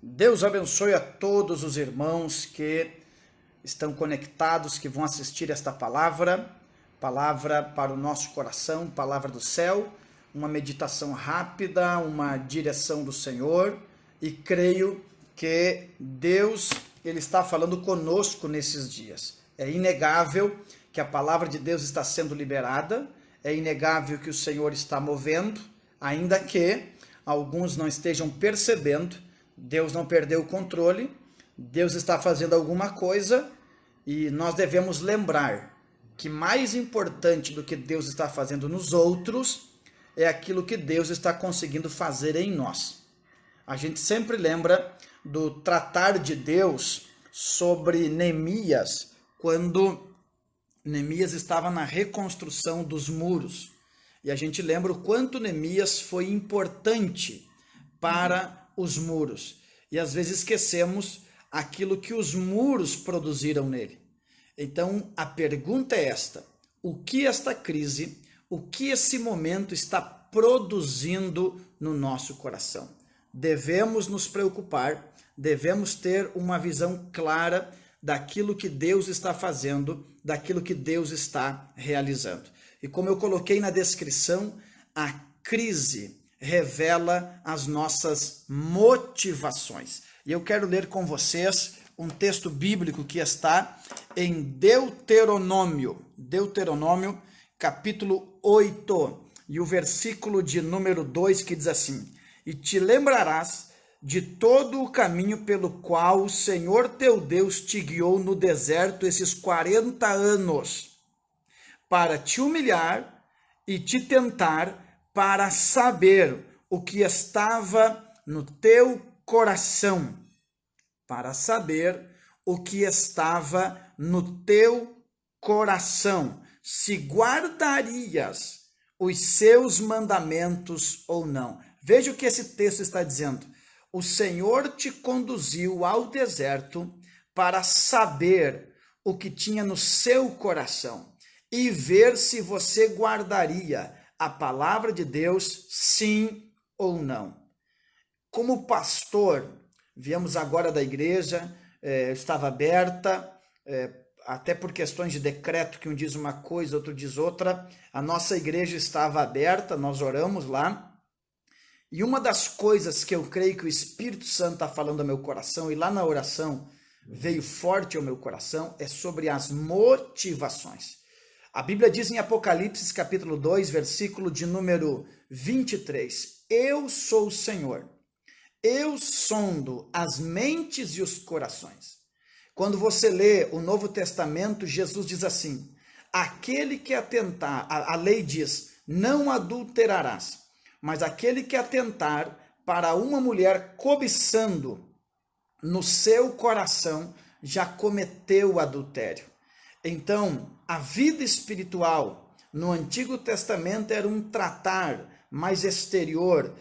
Deus abençoe a todos os irmãos que estão conectados, que vão assistir esta palavra para o nosso coração, palavra do céu, uma meditação rápida, uma direção do Senhor, e creio que Deus ele está falando conosco nesses dias. É inegável que a palavra de Deus está sendo liberada, é inegável que o Senhor está movendo, ainda que alguns não estejam percebendo. Deus não perdeu o controle, Deus está fazendo alguma coisa e nós devemos lembrar que mais importante do que Deus está fazendo nos outros é aquilo que Deus está conseguindo fazer em nós. A gente sempre lembra do tratar de Deus sobre Neemias, quando Neemias estava na reconstrução dos muros. E a gente lembra o quanto Neemias foi importante para os muros. E às vezes esquecemos aquilo que os muros produziram nele. Então a pergunta é esta: o que esta crise, o que esse momento está produzindo no nosso coração? Devemos nos preocupar, devemos ter uma visão clara daquilo que Deus está fazendo, daquilo que Deus está realizando. E como eu coloquei na descrição, a crise revela as nossas motivações. E eu quero ler com vocês um texto bíblico que está em Deuteronômio, capítulo 8, e o versículo de número 2, que diz assim: E te lembrarás de todo o caminho pelo qual o Senhor teu Deus te guiou no deserto esses 40 anos, para te humilhar e te tentar, para saber o que estava no teu coração, para saber o que estava no teu coração, se guardarias os seus mandamentos ou não. Veja o que esse texto está dizendo. O Senhor te conduziu ao deserto para saber o que tinha no seu coração e ver se você guardaria a palavra de Deus, sim ou não. Como pastor, viemos agora da igreja, estava aberta, até por questões de decreto, que um diz uma coisa, outro diz outra. A nossa igreja estava aberta, nós oramos lá. E uma das coisas que eu creio que o Espírito Santo está falando ao meu coração, e lá na oração veio forte ao meu coração, é sobre as motivações. A Bíblia diz em Apocalipse capítulo 2, versículo de número 23, Eu sou o Senhor, eu sondo as mentes e os corações. Quando você lê o Novo Testamento, Jesus diz assim: aquele que atentar, a lei diz, não adulterarás, mas aquele que atentar para uma mulher cobiçando no seu coração já cometeu o adultério. Então, a vida espiritual no Antigo Testamento era um tratar mais exterior,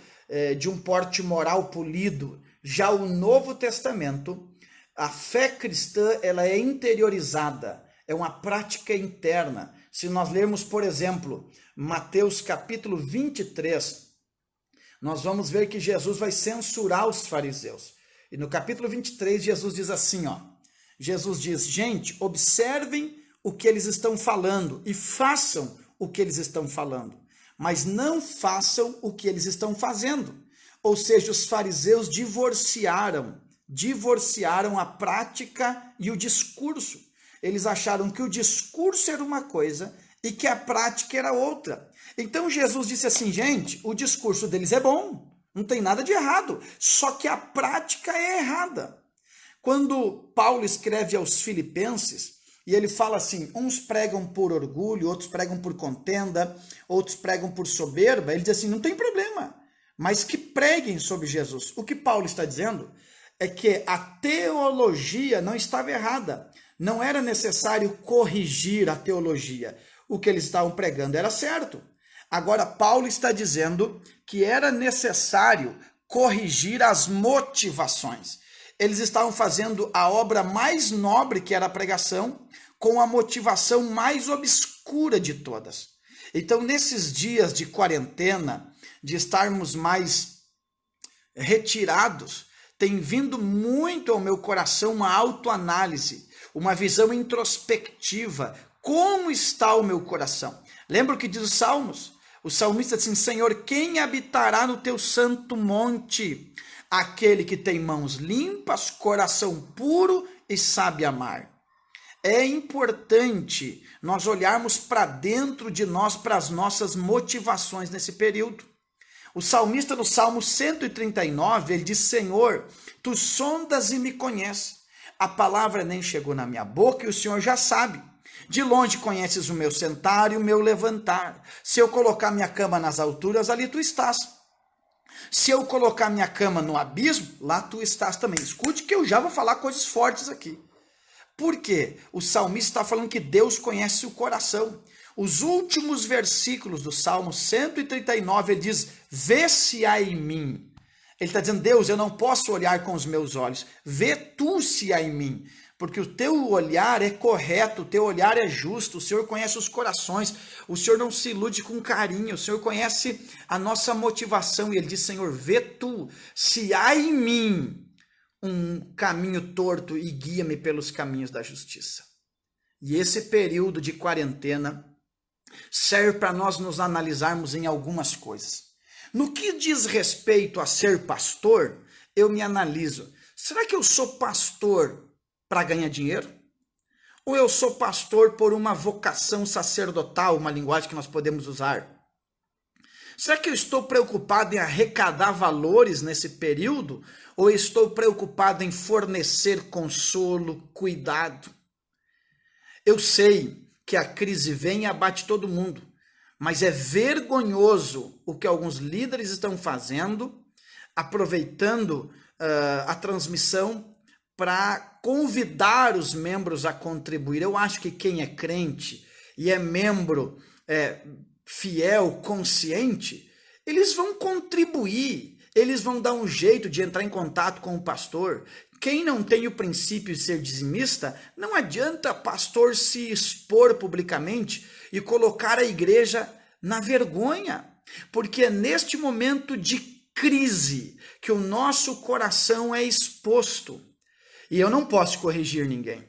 de um porte moral polido. Já o Novo Testamento, a fé cristã, ela é interiorizada, é uma prática interna. Se nós lermos, por exemplo, Mateus capítulo 23, nós vamos ver que Jesus vai censurar os fariseus. E no capítulo 23, Jesus diz assim, Jesus diz: gente, observem o que eles estão falando e façam o que eles estão falando, mas não façam o que eles estão fazendo. Ou seja, os fariseus divorciaram a prática e o discurso. Eles acharam que o discurso era uma coisa e que a prática era outra. Então Jesus disse assim, gente, o discurso deles é bom, não tem nada de errado, só que a prática é errada. Quando Paulo escreve aos Filipenses, e ele fala assim, uns pregam por orgulho, outros pregam por contenda, outros pregam por soberba, ele diz assim, não tem problema, mas que preguem sobre Jesus. O que Paulo está dizendo é que a teologia não estava errada, não era necessário corrigir a teologia, o que eles estavam pregando era certo. Agora Paulo está dizendo que era necessário corrigir as motivações. Eles estavam fazendo a obra mais nobre, que era a pregação, com a motivação mais obscura de todas. Então, nesses dias de quarentena, de estarmos mais retirados, tem vindo muito ao meu coração uma autoanálise, uma visão introspectiva. Como está o meu coração? Lembra o que diz os Salmos? O salmista diz assim: Senhor, quem habitará no teu santo monte? Aquele que tem mãos limpas, coração puro e sabe amar. É importante nós olharmos para dentro de nós, para as nossas motivações nesse período. O salmista no Salmo 139, ele diz: Senhor, tu sondas e me conheces. A palavra nem chegou na minha boca e o Senhor já sabe. De longe conheces o meu sentar e o meu levantar. Se eu colocar minha cama nas alturas, ali tu estás. Se eu colocar minha cama no abismo, lá tu estás também. Escute que eu já vou falar coisas fortes aqui. Por quê? O salmista está falando que Deus conhece o coração. Os últimos versículos do Salmo 139, ele diz: vê se há em mim. Ele está dizendo: Deus, eu não posso olhar com os meus olhos. Vê tu se há em mim. Porque o teu olhar é correto, o teu olhar é justo, o Senhor conhece os corações, o Senhor não se ilude com carinho, o Senhor conhece a nossa motivação. E ele diz: Senhor, vê tu se há em mim um caminho torto e guia-me pelos caminhos da justiça. E esse período de quarentena serve para nós nos analisarmos em algumas coisas. No que diz respeito a ser pastor, eu me analiso. Será que eu sou pastor para ganhar dinheiro? Ou eu sou pastor por uma vocação sacerdotal, uma linguagem que nós podemos usar? Será que eu estou preocupado em arrecadar valores nesse período? Ou estou preocupado em fornecer consolo, cuidado? Eu sei que a crise vem e abate todo mundo, mas é vergonhoso o que alguns líderes estão fazendo, aproveitando a transmissão para convidar os membros a contribuir. Eu acho que quem é crente e é membro fiel, consciente, eles vão contribuir, eles vão dar um jeito de entrar em contato com o pastor. Quem não tem o princípio de ser dizimista, não adianta pastor se expor publicamente e colocar a igreja na vergonha, porque é neste momento de crise que o nosso coração é exposto. E eu não posso corrigir ninguém,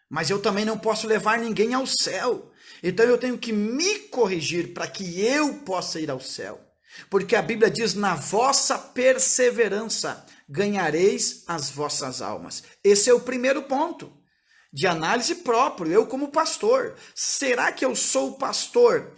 mas eu também não posso levar ninguém ao céu. Então eu tenho que me corrigir para que eu possa ir ao céu. Porque a Bíblia diz: na vossa perseverança ganhareis as vossas almas. Esse é o primeiro ponto de análise próprio, eu como pastor. Será que eu sou pastor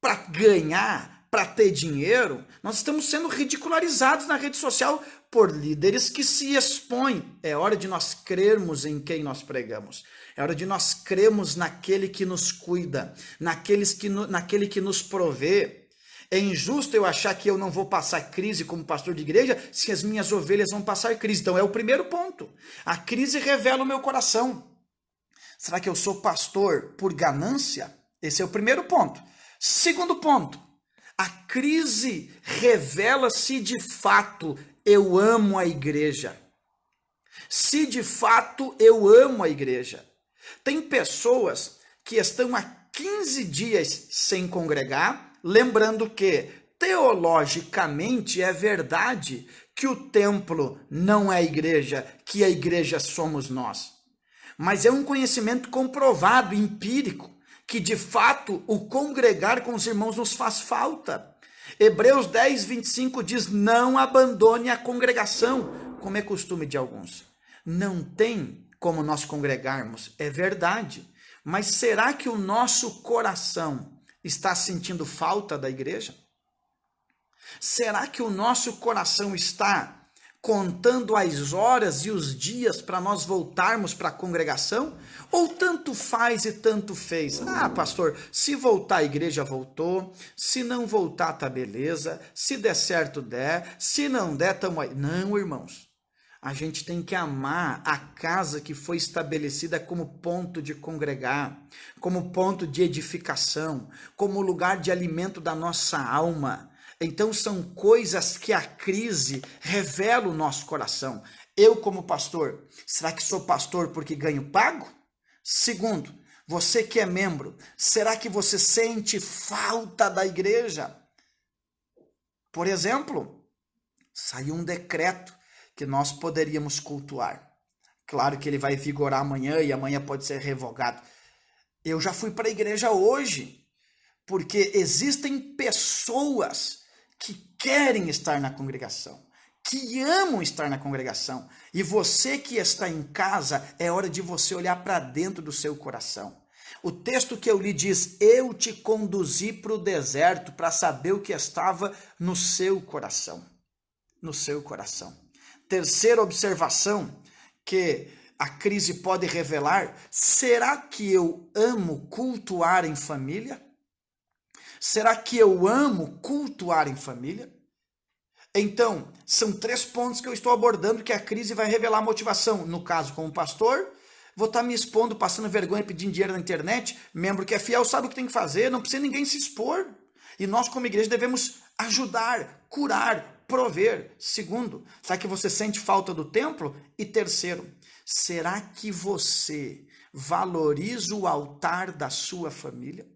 para ganhar, para ter dinheiro? Nós estamos sendo ridicularizados na rede social por líderes que se expõem. É hora de nós crermos em quem nós pregamos. É hora de nós crermos naquele que nos cuida, naquele que nos provê. É injusto eu achar que eu não vou passar crise como pastor de igreja se as minhas ovelhas vão passar crise. Então é o primeiro ponto. A crise revela o meu coração. Será que eu sou pastor por ganância? Esse é o primeiro ponto. Segundo ponto, a crise revela se de fato eu amo a igreja. Se de fato eu amo a igreja. Tem pessoas que estão há 15 dias sem congregar, lembrando que teologicamente é verdade que o templo não é a igreja, que a igreja somos nós. Mas é um conhecimento comprovado, empírico, que de fato o congregar com os irmãos nos faz falta. Hebreus 10, 25 diz: não abandone a congregação, como é costume de alguns. Não tem como nós congregarmos, é verdade. Mas será que o nosso coração está sentindo falta da igreja? Será que o nosso coração está contando as horas e os dias para nós voltarmos para a congregação? Ou tanto faz e tanto fez? Ah, pastor, se voltar a igreja voltou, se não voltar tá beleza, se der certo der, se não der tamo aí. Não, irmãos. A gente tem que amar a casa que foi estabelecida como ponto de congregar, como ponto de edificação, como lugar de alimento da nossa alma. Então são coisas que a crise revela o nosso coração. Eu como pastor, será que sou pastor porque ganho pago? Segundo, você que é membro, será que você sente falta da igreja? Por exemplo, saiu um decreto que nós poderíamos cultuar. Claro que ele vai vigorar amanhã e amanhã pode ser revogado. Eu já fui para a igreja hoje, porque existem pessoas que querem estar na congregação, que amam estar na congregação. E você que está em casa, é hora de você olhar para dentro do seu coração. O texto que eu li diz: eu te conduzi para o deserto para saber o que estava no seu coração. No seu coração. Terceira observação que a crise pode revelar: será que eu amo cultuar em família? Será que eu amo cultuar em família? Então, são 3 pontos que eu estou abordando que a crise vai revelar a motivação. No caso, como pastor, vou estar me expondo, passando vergonha, pedindo dinheiro na internet. Membro que é fiel sabe o que tem que fazer, não precisa ninguém se expor. E nós, como igreja, devemos ajudar, curar, prover. Segundo, será que você sente falta do templo? E terceiro, será que você valoriza o altar da sua família?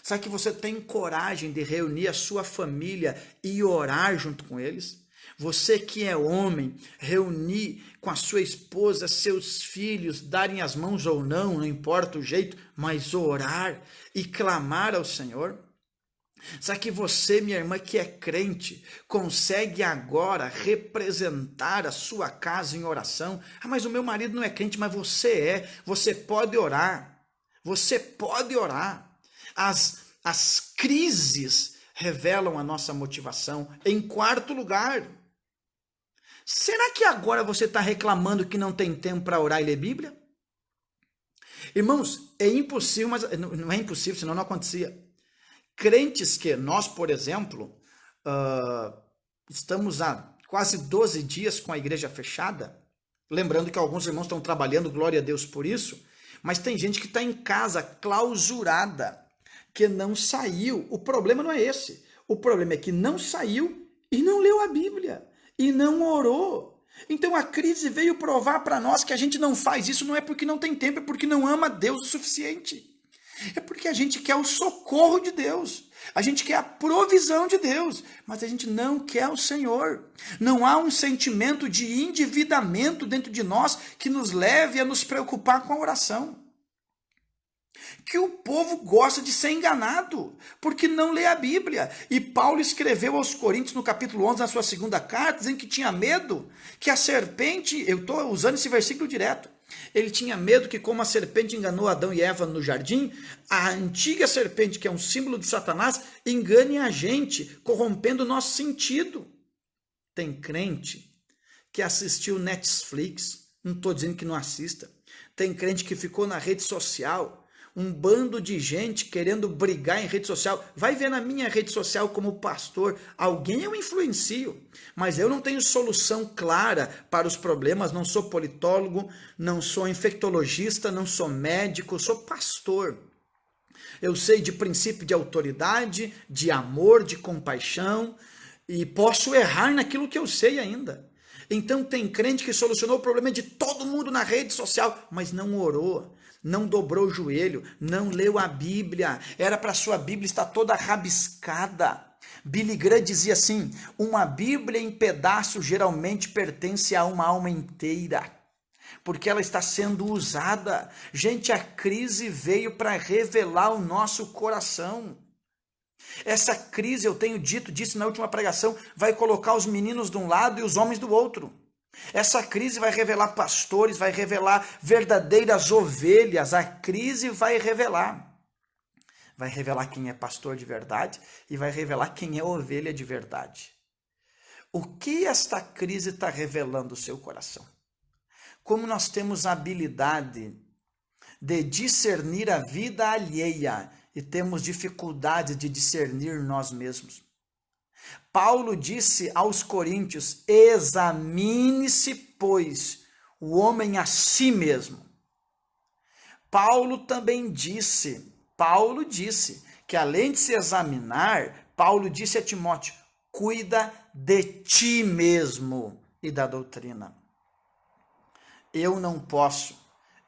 Será que você tem coragem de reunir a sua família e orar junto com eles? Você que é homem, reunir com a sua esposa, seus filhos, darem as mãos ou não, não importa o jeito, mas orar e clamar ao Senhor? Será que você, minha irmã, que é crente, consegue agora representar a sua casa em oração? Ah, mas o meu marido não é crente, mas você é. Você pode orar. Você pode orar. As crises revelam a nossa motivação. Em quarto lugar, será que agora você está reclamando que não tem tempo para orar e ler Bíblia? Irmãos, é impossível, mas não é impossível, senão não acontecia. Crentes que nós, por exemplo, estamos há quase 12 dias com a igreja fechada, lembrando que alguns irmãos estão trabalhando, glória a Deus por isso, mas tem gente que está em casa clausurada, que não saiu. O problema não é esse. O problema é que não saiu e não leu a Bíblia e não orou. Então a crise veio provar para nós que a gente não faz isso, não é porque não tem tempo, é porque não ama Deus o suficiente. É porque a gente quer o socorro de Deus, a gente quer a provisão de Deus, mas a gente não quer o Senhor. Não há um sentimento de endividamento dentro de nós que nos leve a nos preocupar com a oração. Que o povo gosta de ser enganado, porque não lê a Bíblia. E Paulo escreveu aos Coríntios no capítulo 11, na sua segunda carta, dizendo que tinha medo, que a serpente, eu estou usando esse versículo direto, ele tinha medo que, como a serpente enganou Adão e Eva no jardim, a antiga serpente, que é um símbolo de Satanás, engane a gente, corrompendo o nosso sentido. Tem crente que assistiu Netflix, não estou dizendo que não assista, tem crente que ficou na rede social, um bando de gente querendo brigar em rede social. Vai ver na minha rede social como pastor, alguém eu influencio, mas eu não tenho solução clara para os problemas, não sou politólogo, não sou infectologista, não sou médico, sou pastor. Eu sei de princípio de autoridade, de amor, de compaixão, e posso errar naquilo que eu sei ainda. Então tem crente que solucionou o problema de todo mundo na rede social, mas não orou, não dobrou o joelho, não leu a Bíblia. Era para sua Bíblia estar toda rabiscada. Billy Graham dizia assim: uma Bíblia em pedaços geralmente pertence a uma alma inteira, porque ela está sendo usada. Gente, a crise veio para revelar o nosso coração. Essa crise, eu tenho disse na última pregação, vai colocar os meninos de um lado e os homens do outro. Essa crise vai revelar pastores, vai revelar verdadeiras ovelhas. A crise vai revelar quem é pastor de verdade e vai revelar quem é ovelha de verdade. O que esta crise está revelando no seu coração? Como nós temos a habilidade de discernir a vida alheia e temos dificuldade de discernir nós mesmos. Paulo disse aos Coríntios: examine-se, pois, o homem a si mesmo. Paulo disse que além de se examinar, Paulo disse a Timóteo: cuida de ti mesmo e da doutrina. Eu não posso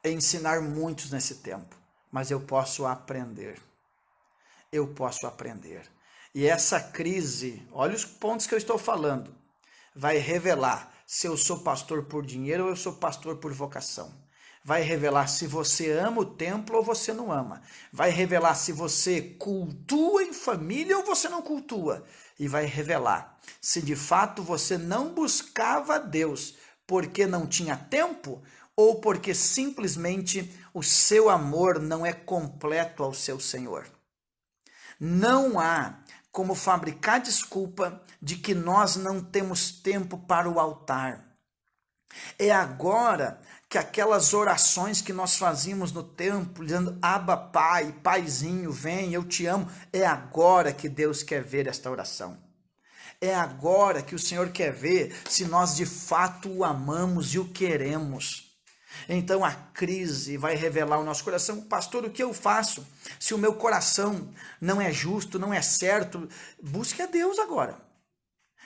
ensinar muitos nesse tempo, mas eu posso aprender. E essa crise, olha os pontos que eu estou falando, vai revelar se eu sou pastor por dinheiro ou eu sou pastor por vocação. Vai revelar se você ama o templo ou você não ama. Vai revelar se você cultua em família ou você não cultua. E vai revelar se de fato você não buscava Deus porque não tinha tempo ou porque simplesmente o seu amor não é completo ao seu Senhor. Não há como fabricar desculpa de que nós não temos tempo para o altar. É agora que aquelas orações que nós fazíamos no templo, dizendo Abba Pai, Paizinho, vem, eu te amo, é agora que Deus quer ver esta oração. É agora que o Senhor quer ver se nós de fato o amamos e o queremos. Então a crise vai revelar o nosso coração. Pastor, o que eu faço? Se o meu coração não é justo, não é certo, busque a Deus agora.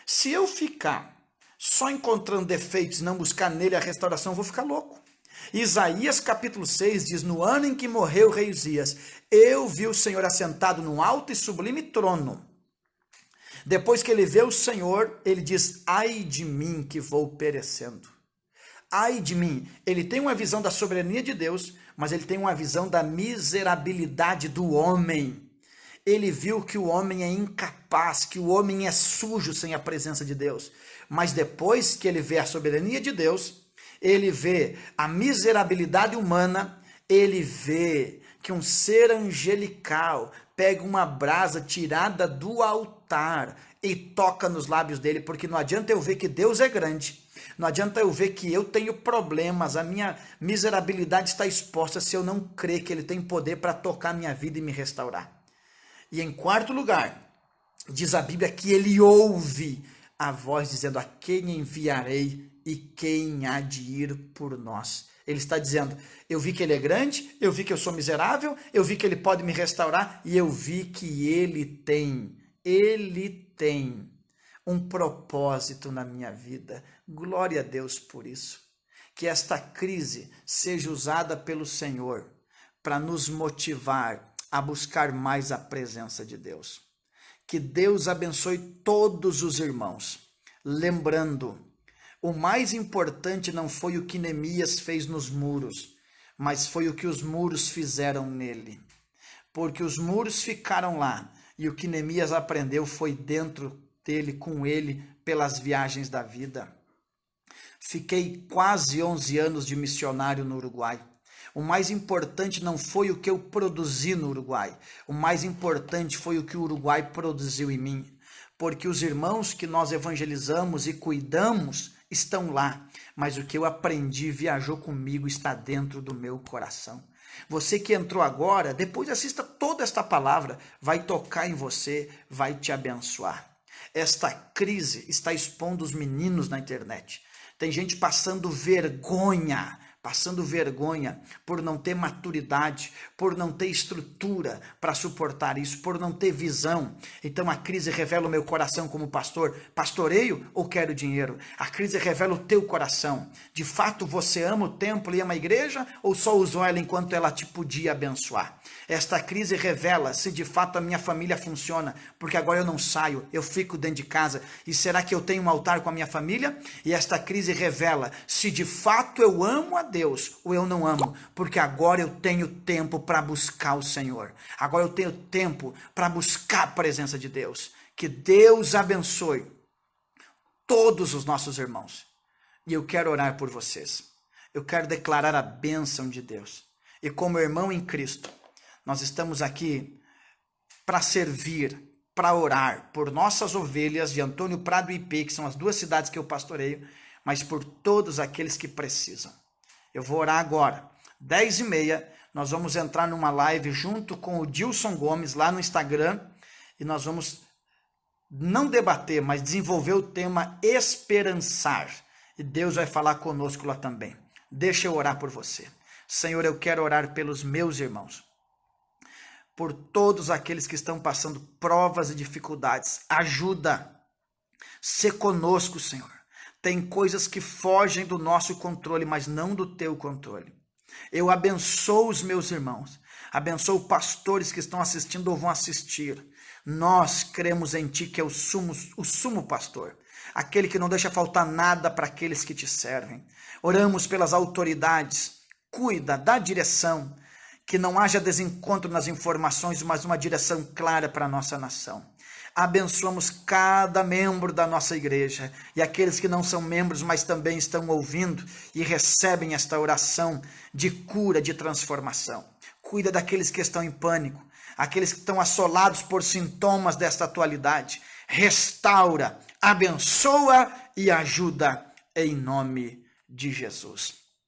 Se eu ficar só encontrando defeitos e não buscar nele a restauração, eu vou ficar louco. Isaías capítulo 6 diz, no ano em que morreu o rei Uzias, eu vi o Senhor assentado num alto e sublime trono. Depois que ele vê o Senhor, ele diz, ai de mim que vou perecendo. Ai de mim. Ele tem uma visão da soberania de Deus, mas ele tem uma visão da miserabilidade do homem. Ele viu que o homem é incapaz, que o homem é sujo sem a presença de Deus. Mas depois que ele vê a soberania de Deus, ele vê a miserabilidade humana, ele vê que um ser angelical pega uma brasa tirada do altar e toca nos lábios dele, porque não adianta eu ver que Deus é grande, não adianta eu ver que eu tenho problemas, a minha miserabilidade está exposta se eu não crer que ele tem poder para tocar minha vida e me restaurar. E em quarto lugar, diz a Bíblia que ele ouve a voz dizendo, a quem enviarei e quem há de ir por nós? Ele está dizendo, eu vi que ele é grande, eu vi que eu sou miserável, eu vi que ele pode me restaurar e eu vi que ele tem um propósito na minha vida. Glória a Deus por isso. Que esta crise seja usada pelo Senhor para nos motivar a buscar mais a presença de Deus. Que Deus abençoe todos os irmãos. Lembrando, o mais importante não foi o que Neemias fez nos muros, mas foi o que os muros fizeram nele. Porque os muros ficaram lá e o que Neemias aprendeu foi dentro dele, com ele, pelas viagens da vida. Fiquei quase 11 anos de missionário no Uruguai. O mais importante não foi o que eu produzi no Uruguai. O mais importante foi o que o Uruguai produziu em mim. Porque os irmãos que nós evangelizamos e cuidamos estão lá. Mas o que eu aprendi, viajou comigo, está dentro do meu coração. Você que entrou agora, depois assista toda esta palavra. Vai tocar em você, vai te abençoar. Esta crise está expondo os meninos na internet. Tem gente passando vergonha por não ter maturidade, por não ter estrutura para suportar isso, por não ter visão. Então a crise revela o meu coração como pastor. Pastoreio ou quero dinheiro? A crise revela o teu coração. De fato você ama o templo e ama a igreja ou só usou ela enquanto ela te podia abençoar? Esta crise revela se de fato a minha família funciona, porque agora eu não saio, eu fico dentro de casa. E será que eu tenho um altar com a minha família? E esta crise revela se de fato eu amo a Deus ou eu não amo, porque agora eu tenho tempo para buscar o Senhor. Agora eu tenho tempo para buscar a presença de Deus. Que Deus abençoe todos os nossos irmãos. E eu quero orar por vocês. Eu quero declarar a bênção de Deus. E como irmão em Cristo, nós estamos aqui para servir, para orar por nossas ovelhas de Antônio Prado e Ipê, que são as duas cidades que eu pastoreio, mas por todos aqueles que precisam. Eu vou orar agora. 10h30, nós vamos entrar numa live junto com o Dilson Gomes lá no Instagram e nós vamos não debater, mas desenvolver o tema esperançar. E Deus vai falar conosco lá também. Deixa eu orar por você. Senhor, eu quero orar pelos meus irmãos, por todos aqueles que estão passando provas e dificuldades. Ajuda. Sê conosco, Senhor. Tem coisas que fogem do nosso controle, mas não do teu controle. Eu abençoo os meus irmãos. Abençoo pastores que estão assistindo ou vão assistir. Nós cremos em ti, que é o sumo pastor. aquele que não deixa faltar nada para aqueles que te servem. Oramos pelas autoridades, cuida, dá direção, que não haja desencontro nas informações, mas uma direção clara para a nossa nação. Abençoamos cada membro da nossa igreja e aqueles que não são membros, mas também estão ouvindo e recebem esta oração de cura, de transformação. Cuida daqueles que estão em pânico, aqueles que estão assolados por sintomas desta atualidade. Restaura, abençoa e ajuda em nome de Jesus.